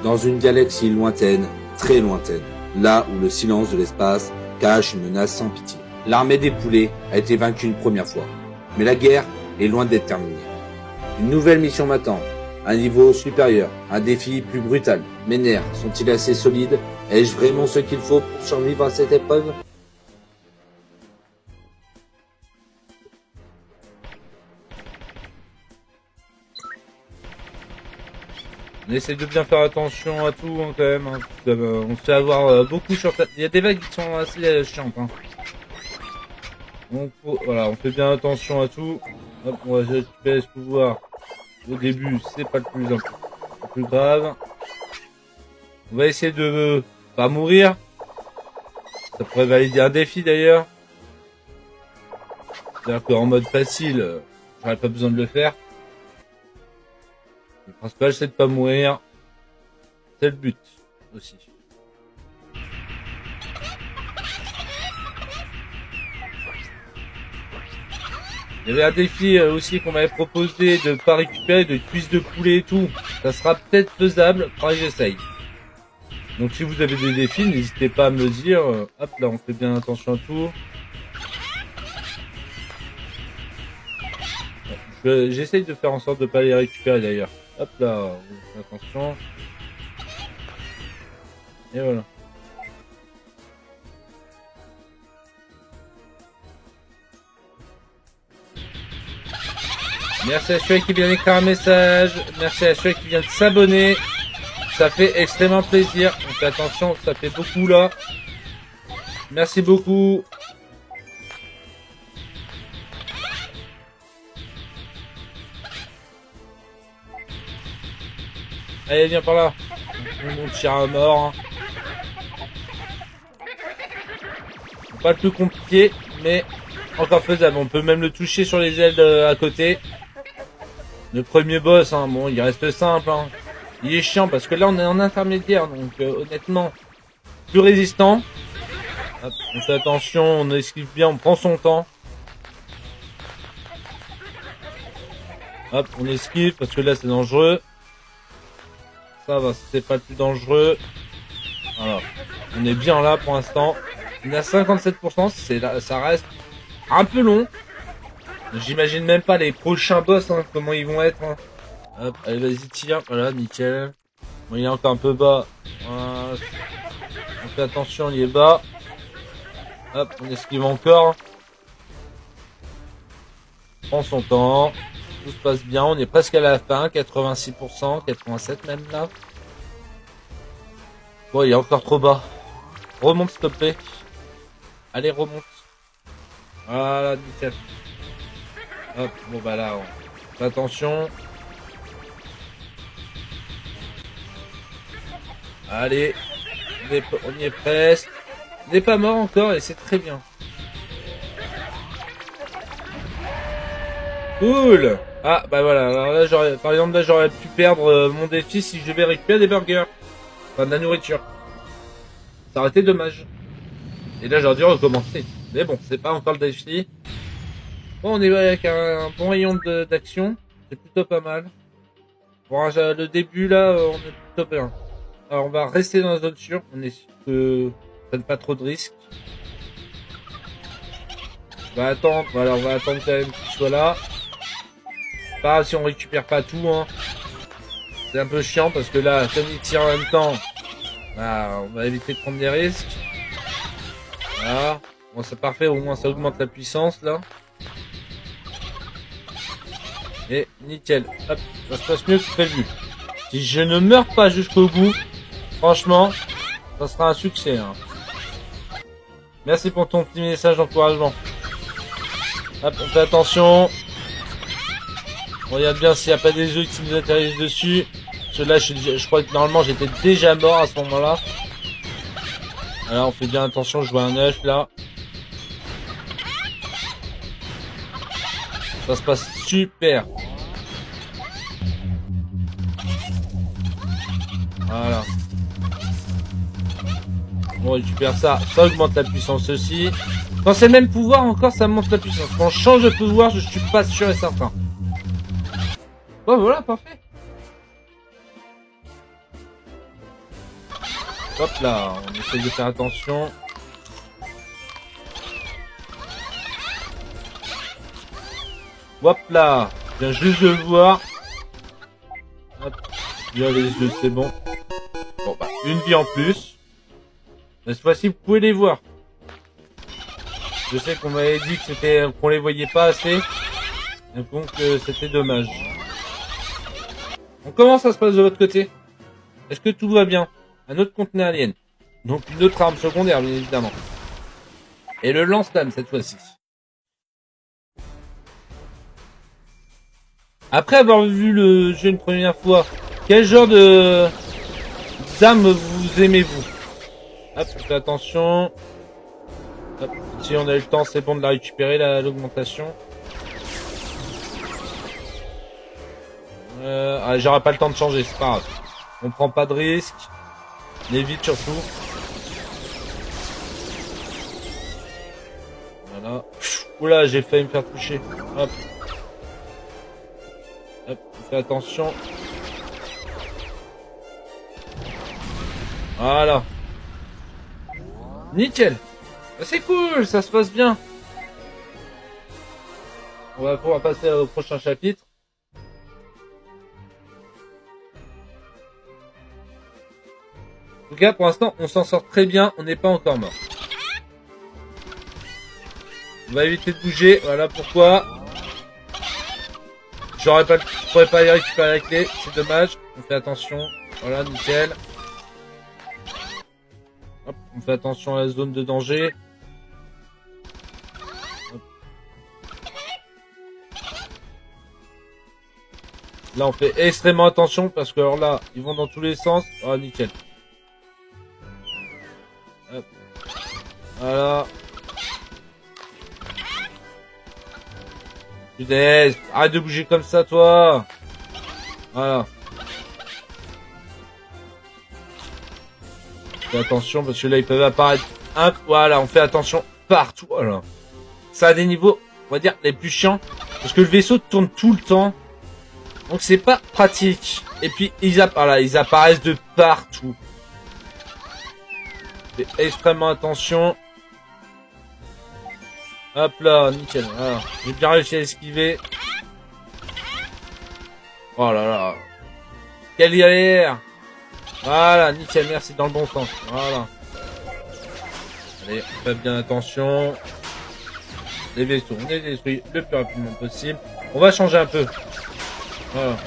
Dans une galaxie lointaine, très lointaine, là où le silence de l'espace cache une menace sans pitié. L'armée des poulets a été vaincue une première fois, mais la guerre est loin d'être terminée. Une nouvelle mission m'attend, un niveau supérieur, un défi plus brutal. Mes nerfs sont-ils assez solides? Ai-je vraiment ce qu'il faut pour survivre à cette épreuve? On essaie de bien faire attention à tout hein, quand même. Hein. On se fait avoir beaucoup sur ta... Il y a des vagues qui sont assez chiantes. Hein. Donc voilà, on fait bien attention à tout. Hop, on va récupérer ce pouvoir. Au début, c'est pas le plus grave. On va essayer de pas mourir. Ça pourrait valider un défi d'ailleurs. C'est-à-dire qu'en mode facile, j'aurais pas besoin de le faire. Le principal c'est de pas mourir. C'est le but aussi. Il y avait un défi aussi qu'on m'avait proposé de pas récupérer de cuisses de poulet et tout. Ça sera peut-être faisable, faudra que j'essaye. Donc si vous avez des défis, n'hésitez pas à me le dire. Hop là, on fait bien attention à tout. J'essaye de faire en sorte de pas les récupérer d'ailleurs. Hop là, on fait attention. Et voilà. Merci à celui qui vient d'écrire un message. Merci à celui qui vient de s'abonner. Ça fait extrêmement plaisir. On fait attention, ça fait beaucoup là. Merci beaucoup. Allez, viens par là. On tire à mort. Hein. Pas le plus compliqué, mais encore faisable. On peut même le toucher sur les ailes à côté. Le premier boss, hein, bon, il reste simple. Hein. Il est chiant parce que là, on est en intermédiaire. Donc, honnêtement, plus résistant. Hop, on fait attention, on esquive bien, on prend son temps. Hop, on esquive parce que là, c'est dangereux. Ça va, c'est pas le plus dangereux. Alors, on est bien là pour l'instant. On est à 57%, ça reste un peu long. J'imagine même pas les prochains boss, hein, comment ils vont être. Hein. Hop, allez, vas-y, tire. Voilà, nickel. Bon, il est encore un peu bas. On fait attention, il est bas. Hop, on esquive encore. On prend son temps. Tout se passe bien, on est presque à la fin, 86%, 87% même là. Bon, il est encore trop bas. Remonte s'il te plaît. Allez, remonte. Voilà, nickel. Hop, bon bah là, on fait attention. Allez, on y est presque. On n'est pas mort encore et c'est très bien. Cool. Ah bah voilà, alors là par exemple j'aurais pu perdre mon défi si je devais récupérer des burgers. Enfin de la nourriture. Ça aurait été dommage. Et là j'aurais dû recommencer. Mais bon, c'est pas encore le défi. Bon, on est avec un bon rayon d'action. C'est plutôt pas mal. Bon, le début là, on est plutôt bien. Alors on va rester dans la zone sûre. On est sûr que ça prenne pas trop de risques. On va attendre, voilà, on va attendre quand même qu'il soit là. Pas grave si on récupère pas tout, hein. C'est un peu chiant parce que là, comme il tire en même temps, bah, on va éviter de prendre des risques. Voilà. Bon, c'est parfait, au moins ça augmente la puissance là. Et nickel. Hop, ça se passe mieux que prévu. Si je ne meurs pas jusqu'au bout, franchement, ça sera un succès. Hein. Merci pour ton petit message d'encouragement. Hop, on fait attention. On regarde bien s'il n'y a pas des œufs qui nous atterrissent dessus. Parce que là, je crois que normalement, j'étais déjà mort à ce moment-là. Alors, on fait bien attention. Je vois un œuf là. Ça se passe super. Voilà. On récupère ça. Ça augmente la puissance aussi. Quand c'est le même pouvoir encore, ça monte la puissance. Quand je change de pouvoir, je suis pas sûr et certain. Bon, voilà, parfait. Hop là, on essaie de faire attention. Hop là, je viens juste de le voir. Hop, bien les yeux, c'est bon. Bon bah, une vie en plus. Mais cette fois-ci, vous pouvez les voir. Je sais qu'on m'avait dit que c'était qu'on les voyait pas assez. Donc c'était dommage. Donc comment ça se passe de votre côté? Est-ce que tout va bien? Un autre conteneur alien. Donc une autre arme secondaire, bien évidemment. Et le lance-flamme cette fois-ci. Après avoir vu le jeu une première fois, quel genre de d'arme vous aimez-vous? Hop, faites attention. Hop, si on a eu le temps, c'est bon de la récupérer, l'augmentation. J'aurai pas le temps de changer, c'est pas grave. On prend pas de risque. On évite surtout. Voilà. Oula, j'ai failli me faire toucher. Hop. Hop, fais attention. Voilà. Nickel. C'est cool, ça se passe bien. On va pouvoir passer au prochain chapitre. En tout cas, pour l'instant, on s'en sort très bien, on n'est pas encore mort. On va éviter de bouger, voilà pourquoi. Je pourrais pas y récupérer la clé, c'est dommage. On fait attention, voilà, nickel. Hop, on fait attention à la zone de danger. Hop. Là, on fait extrêmement attention parce que alors là, ils vont dans tous les sens. Oh, nickel. Hop. Voilà. Putain, arrête de bouger comme ça, toi. Voilà. Fais attention parce que là, ils peuvent apparaître. Voilà, on fait attention partout. Voilà. Ça a des niveaux, on va dire, les plus chiants. Parce que le vaisseau tourne tout le temps. Donc, c'est pas pratique. Et puis, ils apparaissent de partout. Fais extrêmement attention. Hop là, nickel. Voilà. J'ai bien réussi à esquiver. Oh là là. Quelle galère. Voilà, nickel, merci, dans le bon sens. Voilà. Allez, faites bien attention. Les vaisseaux, on les détruit le plus rapidement possible. On va changer un peu. Voilà.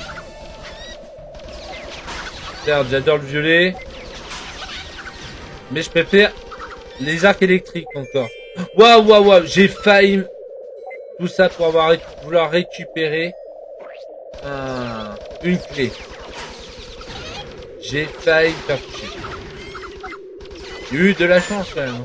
Certes, j'adore le violet. Mais je préfère les arcs électriques encore. Waouh, waouh, waouh, j'ai failli. Tout ça pour vouloir récupérer une clé. J'ai failli me faire toucher. J'ai eu de la chance quand même.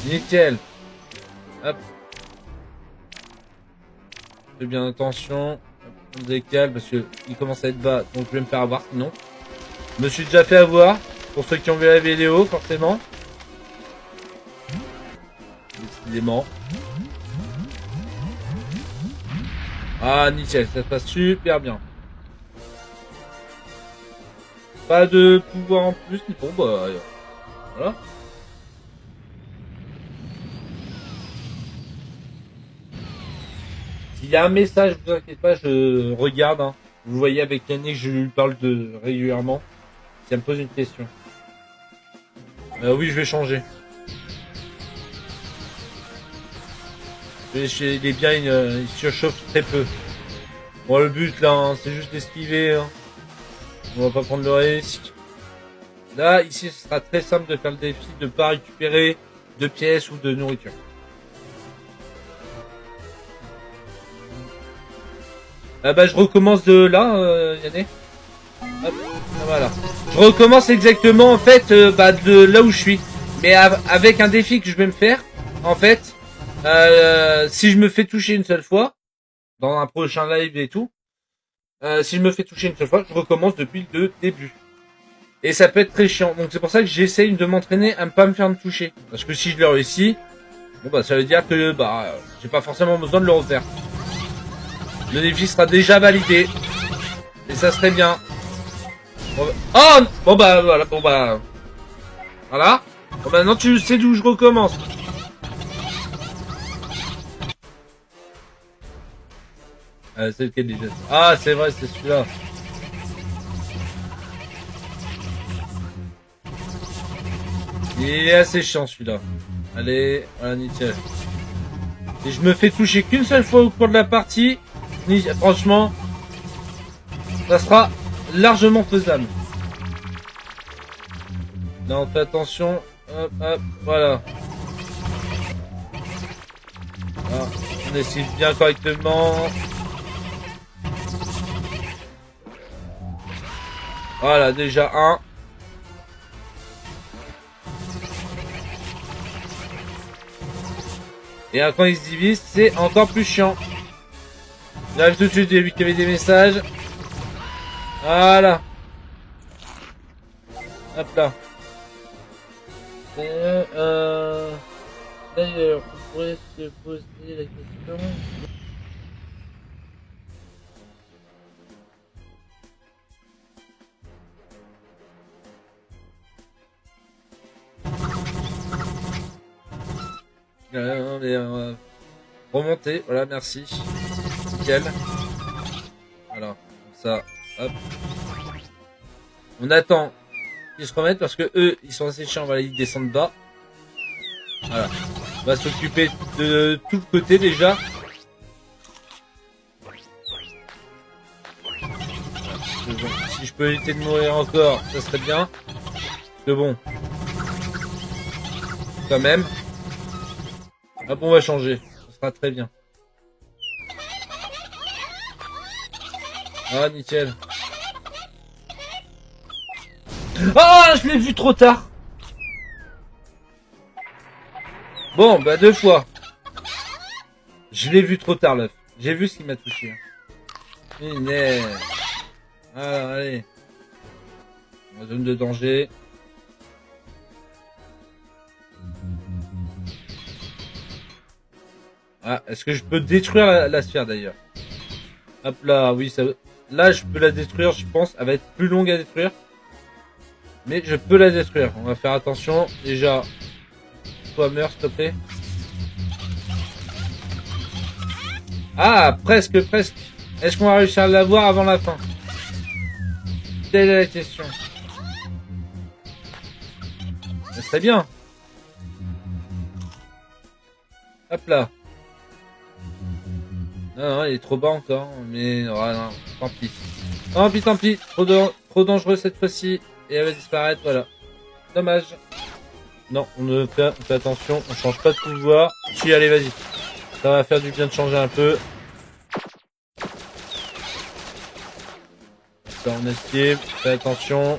Nickel. Hop. Fais bien attention. On décale parce que il commence à être bas, donc je vais me faire avoir sinon. Je me suis déjà fait avoir. Pour ceux qui ont vu la vidéo, forcément. Décidément. Ah, nickel, ça se passe super bien. Pas de pouvoir en plus, mais bon, bah, voilà. S'il y a un message, vous inquiétez pas, je regarde. Hein. Vous voyez avec Yannick, je lui parle régulièrement. Si elle me pose une question. Oui, je vais changer. Il est bien, il surchauffe très peu. Bon, le but là, hein, c'est juste d'esquiver. Hein. On va pas prendre le risque. Là, ici, ce sera très simple de faire le défi de pas récupérer de pièces ou de nourriture. Bah, je recommence de là, Yannick. Hop, voilà. Je recommence exactement en fait de là où je suis, mais avec un défi que je vais me faire. En fait, si je me fais toucher une seule fois dans un prochain live et tout, si je me fais toucher une seule fois, je recommence depuis le début. Et ça peut être très chiant. Donc c'est pour ça que j'essaye de m'entraîner à ne pas me faire toucher. Parce que si je le réussis, Bon bah ça veut dire que bah j'ai pas forcément besoin de le refaire. Le défi sera déjà validé. Et ça serait bien. Bon, bah... Oh bon bah voilà, bon bah... Voilà. Bon bah maintenant tu sais d'où je recommence. C'est lequel déjà? Ah c'est vrai, c'est celui-là. Il est assez chiant celui-là. Allez, voilà nickel. Et je me fais toucher qu'une seule fois au cours de la partie. Franchement, ça sera largement faisable. Là on fait attention. Hop, hop, voilà. Là, on esquive bien correctement. Voilà, déjà un. Et quand il se divise, c'est encore plus chiant. J'arrive tout de suite, j'ai vu qu'il y avait des messages. Voilà. Hop là. D'ailleurs, on pourrait se poser la question. On est remonter, voilà, merci. Nickel. Voilà, comme ça, hop. On attend qu'ils se remettent parce que eux, ils sont assez chiants, on va les descendre bas. Voilà. On va s'occuper de tout le côté déjà. Bon, si je peux éviter de mourir encore, ça serait bien. Mais bon. Quand même. Hop, on va changer. Ça sera très bien. Ah, nickel. Ah, je l'ai vu trop tard. Bon, bah 2 fois. Je l'ai vu trop tard, l'œuf. J'ai vu ce qui m'a touché. Alors, allez. La zone de danger. Ah, est-ce que je peux détruire la sphère d'ailleurs? Hop là, oui, ça... Là, je peux la détruire, je pense. Elle va être plus longue à détruire. Mais je peux la détruire. On va faire attention. Déjà, toi meurs, s'il te plaît. Ah, presque, presque. Est-ce qu'on va réussir à l'avoir avant la fin? Telle est la question. Ça serait bien. Hop là. Non, il est trop bas encore. Mais, oh, non, tant pis. Tant pis, tant pis. Trop dangereux cette fois-ci. Et elle va disparaître, voilà. Dommage. Non, on fait attention. On change pas de pouvoir. Si, allez, vas-y. Ça va faire du bien de changer un peu. Ça, on esquive. Fais attention.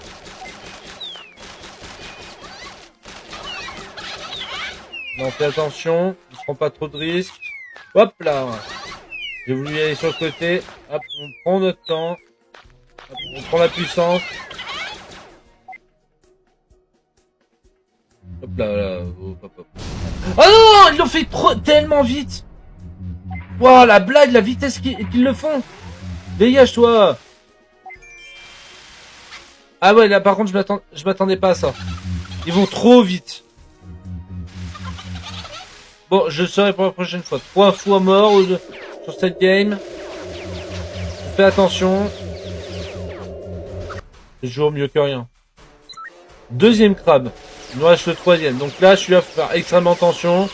Non, fais attention. On prend pas trop de risques. Hop là. J'ai voulu y aller sur le côté. Hop, on prend notre temps. Hop, on prend la puissance. Hop là, là. Hop, hop, hop. Oh non, ils l'ont fait tellement vite. Wow, la blague, la vitesse qu'ils le font. Dégage-toi. Ah ouais, là par contre, je m'attendais pas à ça. Ils vont trop vite. Bon, je serai pour la prochaine fois. 3 fois mort sur cette game. Fais attention. C'est toujours mieux que rien. Deuxième crabe. Il nous reste le troisième. Donc là, celui-là, faut faire extrêmement attention.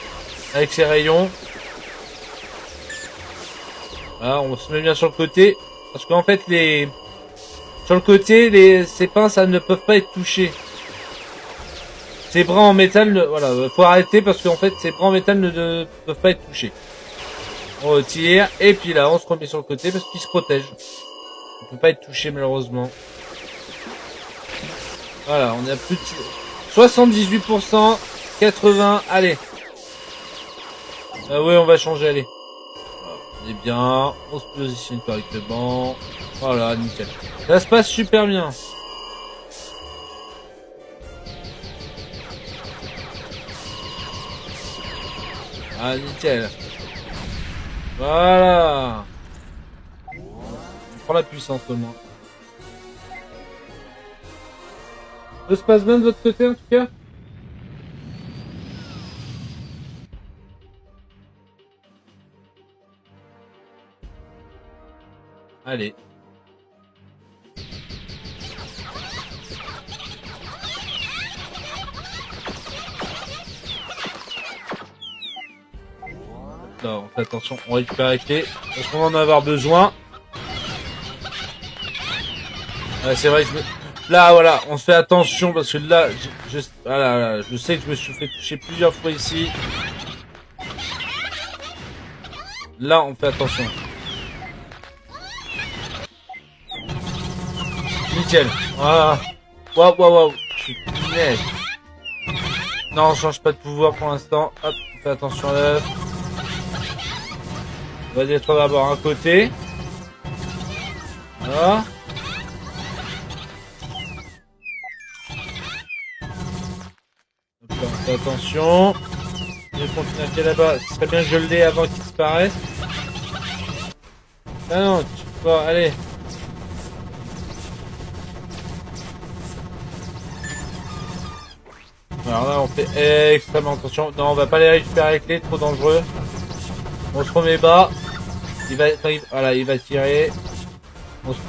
Avec ses rayons. Voilà, on se met bien sur le côté. Parce qu'en fait, sur le côté, ces pinces, ça ne peuvent pas être touchées. Ces bras en métal, voilà, faut arrêter parce qu'en fait, ces bras en métal ne peuvent pas être touchés. On retire, et puis là, on se remet sur le côté parce qu'il se protège. Il peut pas être touché, malheureusement. Voilà, on est à plus de 78%, 80, allez. Ah ouais, on va changer, allez. On est bien, on se positionne correctement. Voilà, nickel. Ça se passe super bien. Ah, nickel. Voilà. On prend la puissance au moins. Tout se passe bien de votre côté en tout cas? Allez. Là, on fait attention, on récupère les clés. Parce qu'on va en avoir besoin. Ouais, c'est vrai que là, voilà, on se fait attention parce que là, voilà, je sais que je me suis fait toucher plusieurs fois ici. Là, on fait attention. Nickel. Voilà. Waouh, waouh, waouh. Je suis net. Non, on change pas de pouvoir pour l'instant. Hop, on fait attention à l'œuf. On va détruire d'abord un côté. Voilà. Hop là, on fait attention. Je continue à pied là-bas. Ce serait bien que je l'ai avant qu'il disparaisse. Ah non, tu peux pas. Allez. Alors là, on fait extrêmement attention. Non, on va pas les récupérer les clés, trop dangereux. On se remet bas. Voilà, il va tirer. On se...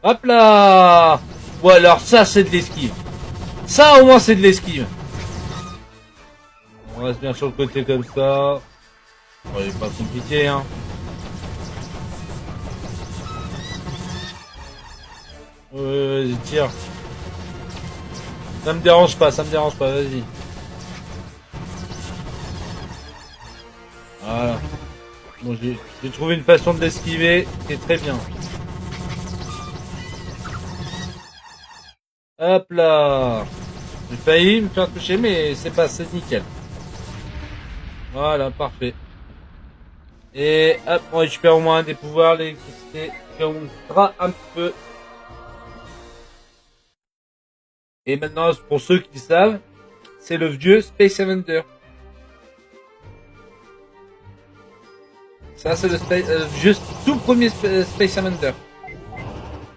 Hop là! Ou alors ça, c'est de l'esquive. Ça, au moins, c'est de l'esquive. On reste bien sur le côté comme ça. Bon, il est pas compliqué, hein. Vas-y, tire. Ça me dérange pas, vas-y. Voilà. Bon, j'ai trouvé une façon de l'esquiver qui est très bien. Hop là. J'ai failli me faire toucher, mais c'est nickel. Voilà, parfait. Et hop, on récupère au moins des pouvoirs, l'électricité, qui augmentera un petit peu. Et maintenant, pour ceux qui savent, c'est le vieux Space Avenger. Ça, c'est le vieux tout premier Space Avenger.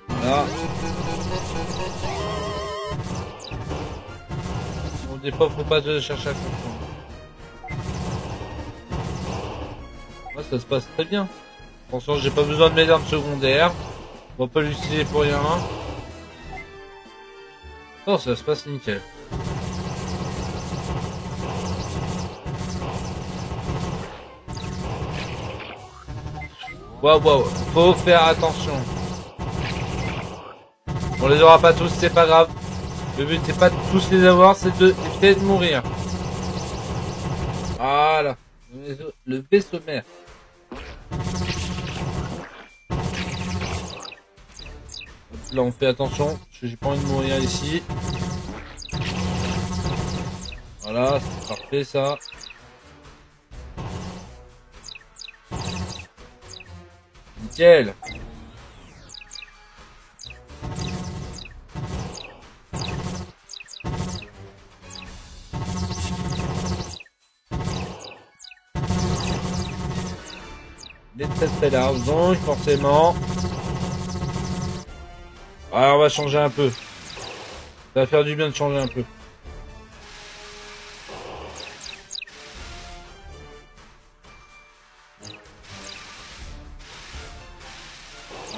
Voilà. Bon, des fois, faut pas chercher à comprendre. Ouais, ça se passe très bien. Attention, j'ai pas besoin de mes armes secondaires. On va pas l'utiliser pour rien. Oh, ça se passe nickel. Waouh, waouh, faut faire attention. On les aura pas tous, c'est pas grave. Le but c'est pas de tous les avoir, c'est d'éviter de mourir. Voilà. Le vaisseau mère. Là on fait attention, parce que j'ai pas envie de mourir ici. Voilà, c'est parfait ça. Nickel. Des très larges donc forcément. Alors on va changer un peu. Ça va faire du bien de changer un peu.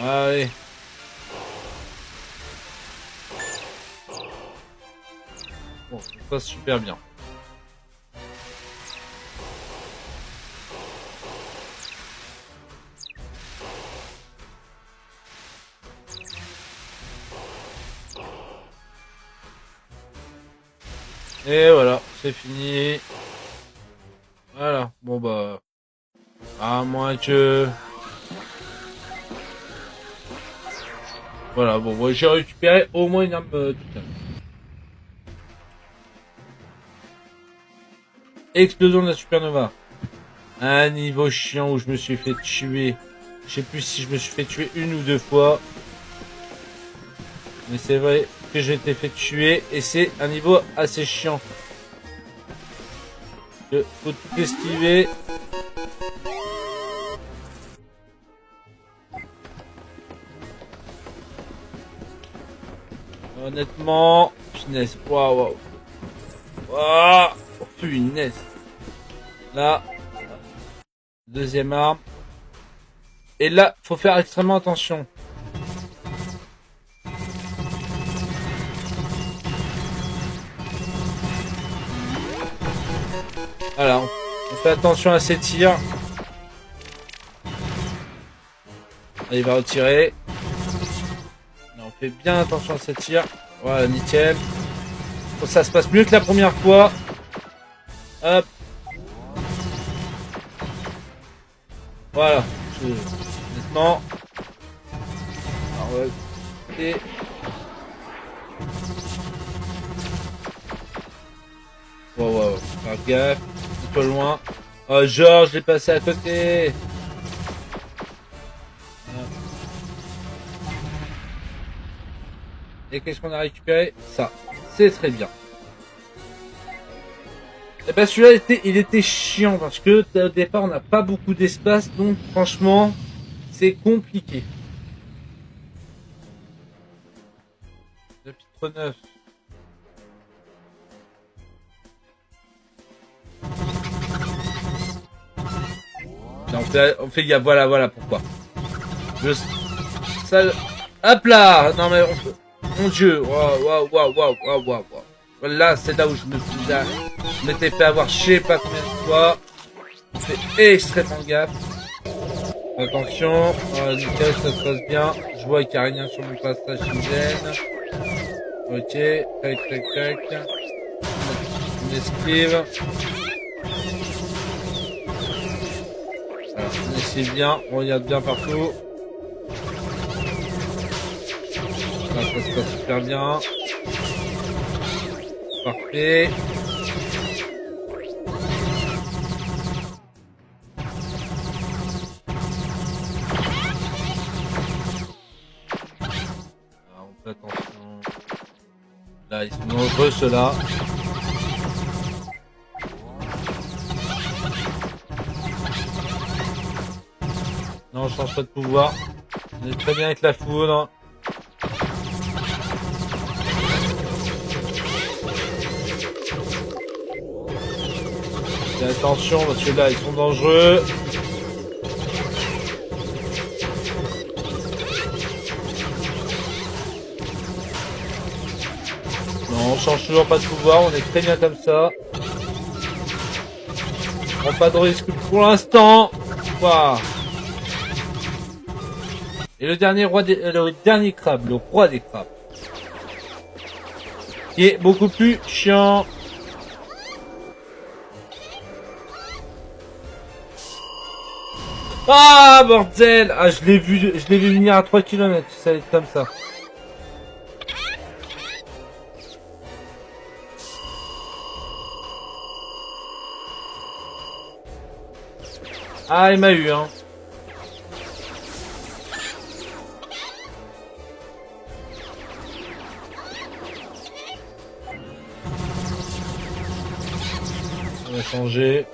Allez. Bon, ça se passe super bien. Et voilà, c'est fini. Voilà, bon bah... À moins que... Voilà, bon, j'ai récupéré au moins une arme tout à l'heure. Explosion de la supernova. Un niveau chiant où je me suis fait tuer Je sais plus si je me suis fait tuer une ou deux fois. Mais c'est vrai que j'ai été fait tuer et c'est un niveau assez chiant. Faut tout esquiver. Honnêtement, punaise, waouh, waouh, oh, punaise. Là, deuxième arme. Et là, faut faire extrêmement attention. Voilà, on fait attention à ces tirs. Là, il va retirer. Là, on fait bien attention à ces tirs. Voilà, nickel. Bon, ça se passe mieux que la première fois. Hop. Voilà. Honnêtement. Alors, et... Wow, faire gaffe. Un peu loin. Oh, Georges, je l'ai passé à côté. Et qu'est-ce qu'on a récupéré? Ça. C'est très bien. Et ben celui-là il était chiant parce que au départ on n'a pas beaucoup d'espace, donc franchement c'est compliqué. Chapitre 9. On fait gaffe, voilà pourquoi. Ça, hop là. Non mais mon dieu, waouh. Là c'est là où je m'étais fait avoir je sais pas combien de fois. On fait extrêmement gaffe. Attention, nickel, ça se passe bien. Je vois qu'il n'y a rien sur mon passage qui me gêne. Ok, tac. On esquive. Alors, on esquive bien, on regarde bien partout. Là, ça se passe super bien. Parfait. Alors, on fait attention. Là, ils sont nombreux ceux-là. Non, je change pas de pouvoir. On est très bien avec la foudre. Et attention parce que là ils sont dangereux. Non, on change toujours pas de pouvoir, on est très bien comme ça. On prend pas de risque pour l'instant. Wow. Et le dernier crabe, le roi des crabes. Qui est beaucoup plus chiant. Ah bordel! Ah je l'ai vu venir à 3 km, ça allait être comme ça. Ah il m'a eu hein. On va changer.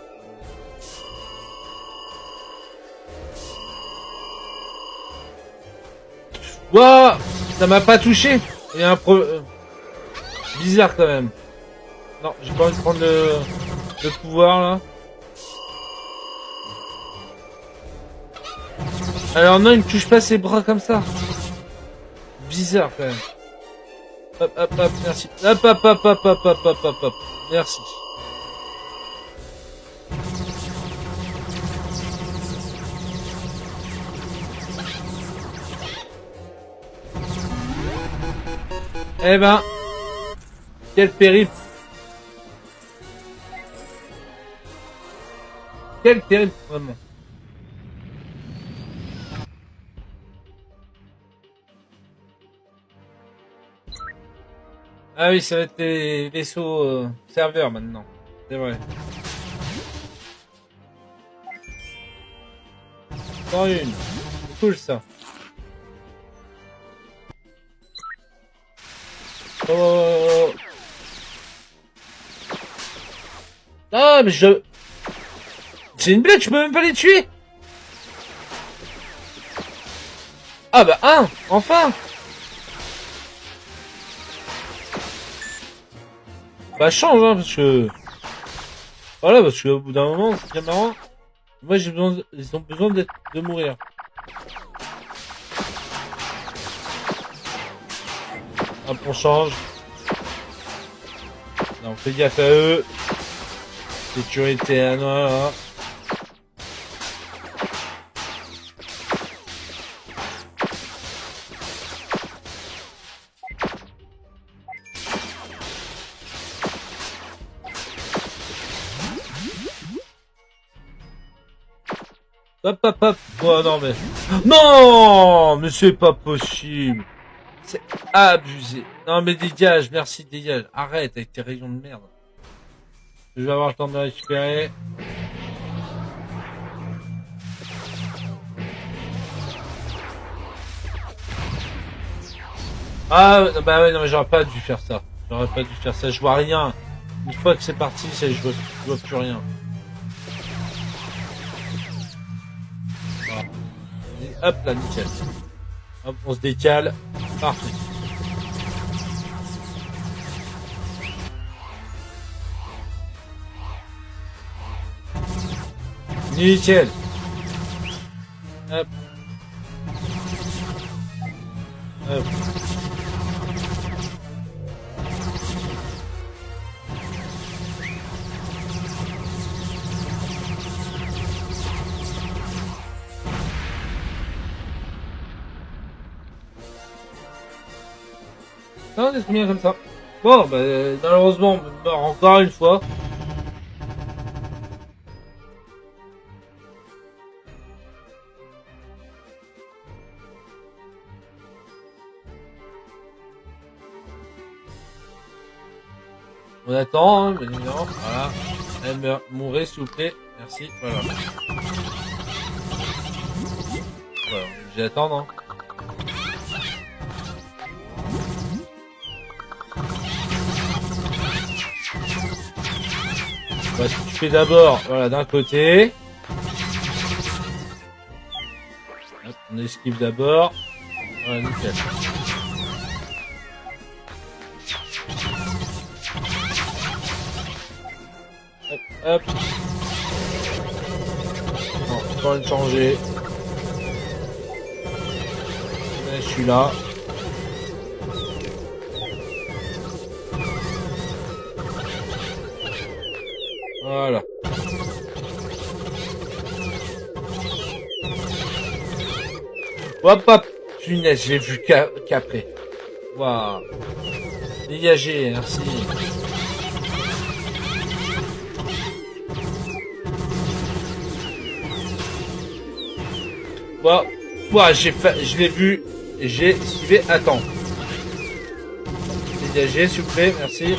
Wouah, ça m'a pas touché. Il y a un bizarre quand même. Non, j'ai pas envie de prendre le pouvoir là. Alors non, il me touche pas ses bras comme ça. Bizarre quand même. Hop, merci. Hop. Merci. Eh ben, quel périph'. Quel périph', vraiment. Ah oui, ça va être les vaisseaux serveurs maintenant. C'est vrai. 101. cool ça. Oh. Ah mais je... C'est une blague, je peux même pas les tuer. Ah bah enfin. Bah change hein, parce que... Voilà, parce qu'au bout d'un moment, c'est bien marrant. Moi j'ai besoin, ils ont besoin de mourir. Hop, on change. Là, on fait gaffe à eux. Sécurité à noir. Hop hop hop. Oh non mais... Non, mais c'est pas possible. C'est abusé. Non mais dégage, merci, dégage. Arrête avec tes rayons de merde. Je vais avoir le temps de récupérer. Ah bah ouais, non mais j'aurais pas dû faire ça. J'aurais pas dû faire ça, je vois rien. Une fois que c'est parti, je vois plus rien. Voilà. Hop là, nickel. Hop, on se décale. Parfait. Nickel. Hop. Hop. Non, c'est bien comme ça. Bon, bah, malheureusement, on meurt encore une fois. On attend, hein, mais non, voilà. Elle meurt. Mourez, s'il vous plaît. Merci, voilà. Voilà, je vais attendre, hein. Bah, tu fais d'abord, voilà, d'un côté. Hop, on esquive d'abord. Voilà, nickel. Hop, hop. Non, j'ai pas envie de changer. Mais je suis là. Voilà. Hop hop. Punaise, j'ai vu qu'après. Waouh. Dégagez, merci. Waouh. Waouh, je l'ai vu. J'ai esquivé. Attends. Dégagez, s'il vous plaît, merci.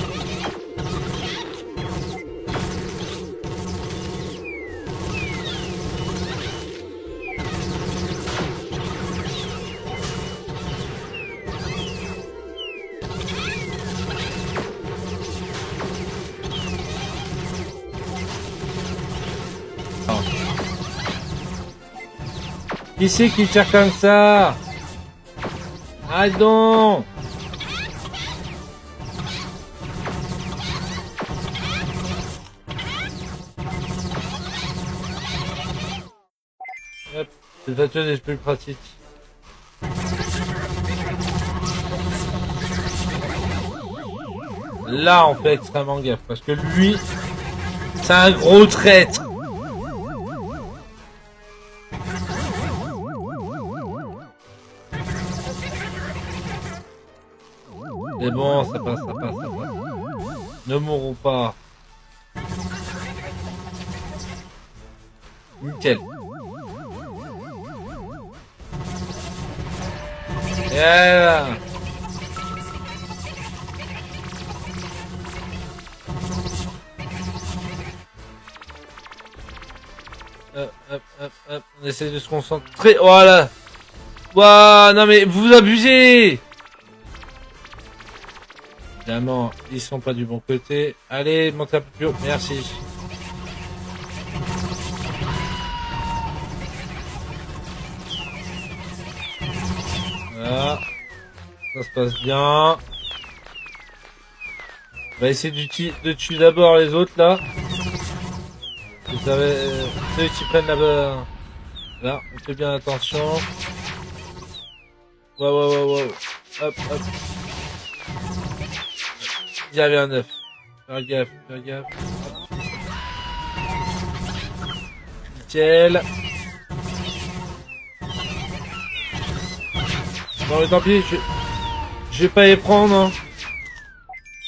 Qui c'est qui tire comme ça? Ah donc. Hop, cette voiture est plus pratique. Là on fait extrêmement gaffe parce que lui c'est un gros traître. Mais bon, ça passe, ça passe, ça passe. Ne mourrons pas. Nickel. Et voilà. Hop, hop, hop, hop. On essaie de se concentrer. Voilà. Ouah, non mais vous abusez. Évidemment, ils sont pas du bon côté. Allez, montez un peu plus haut. Merci. Voilà. Ça se passe bien. On va essayer de tuer d'abord les autres là. Vous savez, ceux qui prennent là-bas. Là, on fait bien attention. Wow. Hop. Il y avait un œuf. Faire gaffe. Hop. Nickel. Non mais tant pis, je vais pas les prendre. Hein.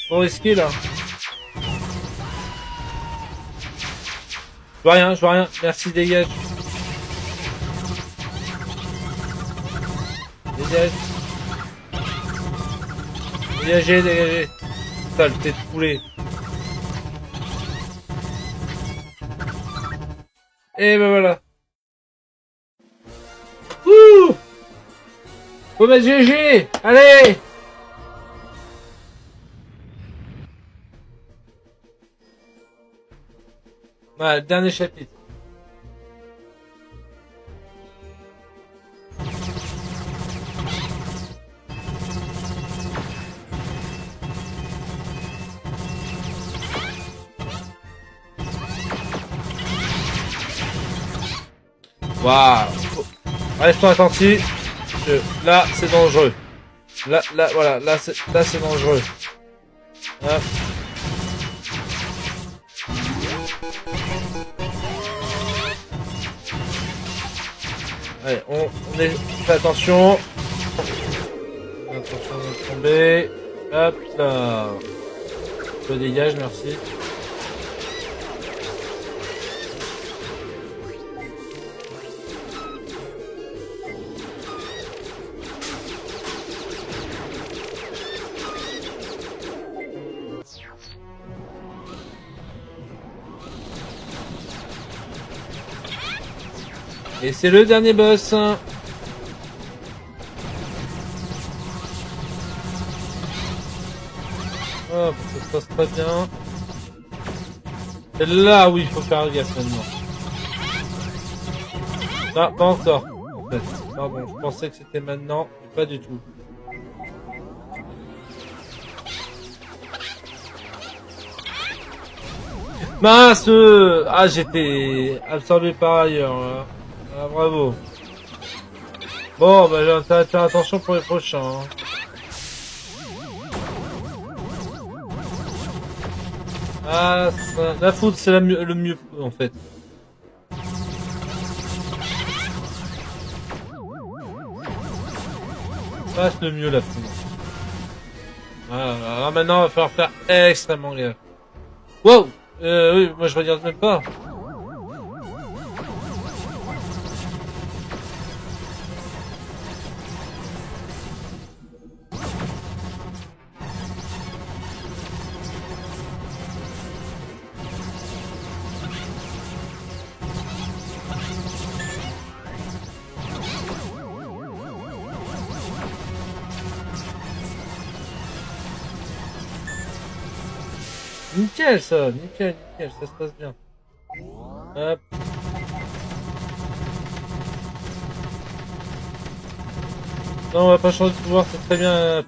Trop risqué là. Je vois rien. Merci, dégage. Dégagez. Putain, le tête de poulet. Et ben voilà. Ouh! Faut mettre GG! Allez! Voilà, dernier chapitre. Waouh! Restons attentifs. Là, c'est dangereux. Là, voilà, là, c'est dangereux. Hop. Allez, on fait attention. Attention de tomber. Hop là. Je dégage, merci. Et c'est le dernier boss. Hop, ça se passe pas bien. C'est là où il faut faire gaffe maintenant. Non, pas encore. En fait. Pardon, je pensais que c'était maintenant, mais pas du tout. Mince! Ah, j'étais absorbé par ailleurs. Là. Ah, bravo. Bon, bah j'ai intérêt à faire attention pour les prochains. Hein. Ah, la foudre, c'est le mieux, en fait. Ah, c'est le mieux, la foudre. Voilà, alors maintenant, il va falloir faire extrêmement gaffe. Wow! Oui, moi je regarde même pas. Nickel ça, nickel, ça se passe bien. Hop. Non, on va pas changer de pouvoir, c'est très bien.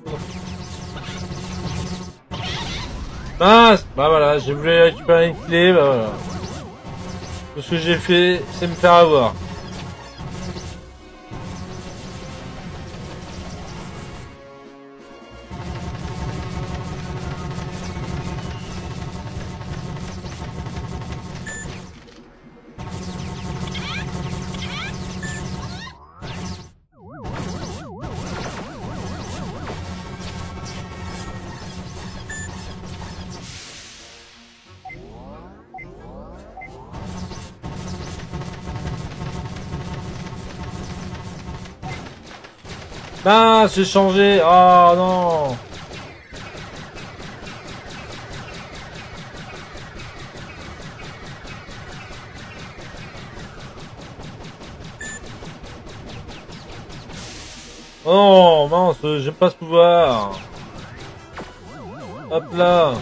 Mince! Bah voilà, j'ai voulu récupérer une clé, bah voilà. Tout ce que j'ai fait, c'est me faire avoir. Mince, j'ai changé. Oh non. Oh mince, j'aime pas ce pouvoir. Hop là.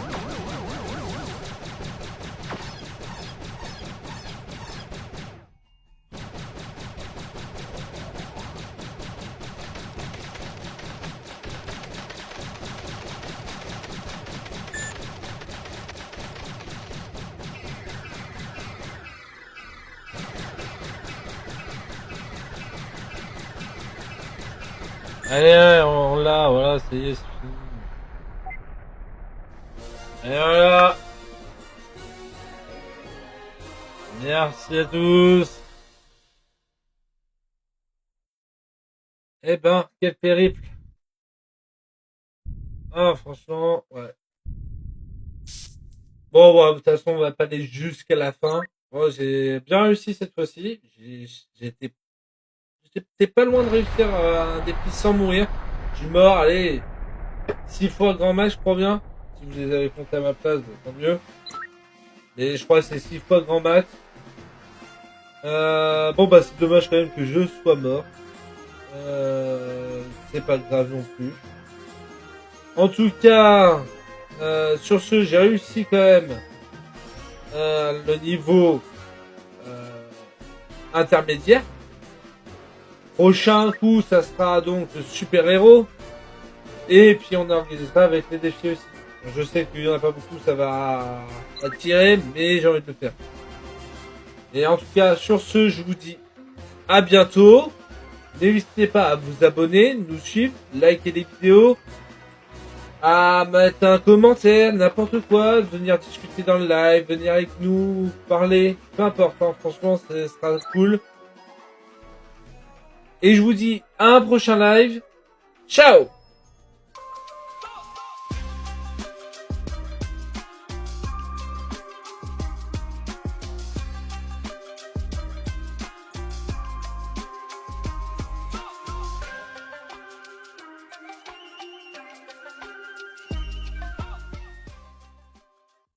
Allez, on l'a, voilà, ça y est, c'est fini. Et voilà. Merci à tous. Eh ben, quel périple. Ah, franchement, ouais. Bon, ouais, de toute façon, on va pas aller jusqu'à la fin. Bon, j'ai bien réussi cette fois-ci. J'étais pas loin de réussir un défi sans mourir. Je suis mort, allez, 6 fois grand max, je crois bien. Si vous les avez comptés à ma place, tant mieux. Et je crois que c'est 6 fois grand max. Bon, bah, c'est dommage quand même que je sois mort. C'est pas grave non plus. En tout cas, sur ce, j'ai réussi quand même le niveau intermédiaire. Prochain coup, ça sera donc le super-héros. Et puis on organisera avec les défis aussi. Je sais qu'il n'y en a pas beaucoup, ça va attirer, mais j'ai envie de le faire. Et en tout cas, sur ce, je vous dis à bientôt. N'hésitez pas à vous abonner, nous suivre, liker les vidéos, à mettre un commentaire, n'importe quoi, venir discuter dans le live, venir avec nous, parler, peu importe, hein, franchement, ce sera cool. Et je vous dis à un prochain live. Ciao!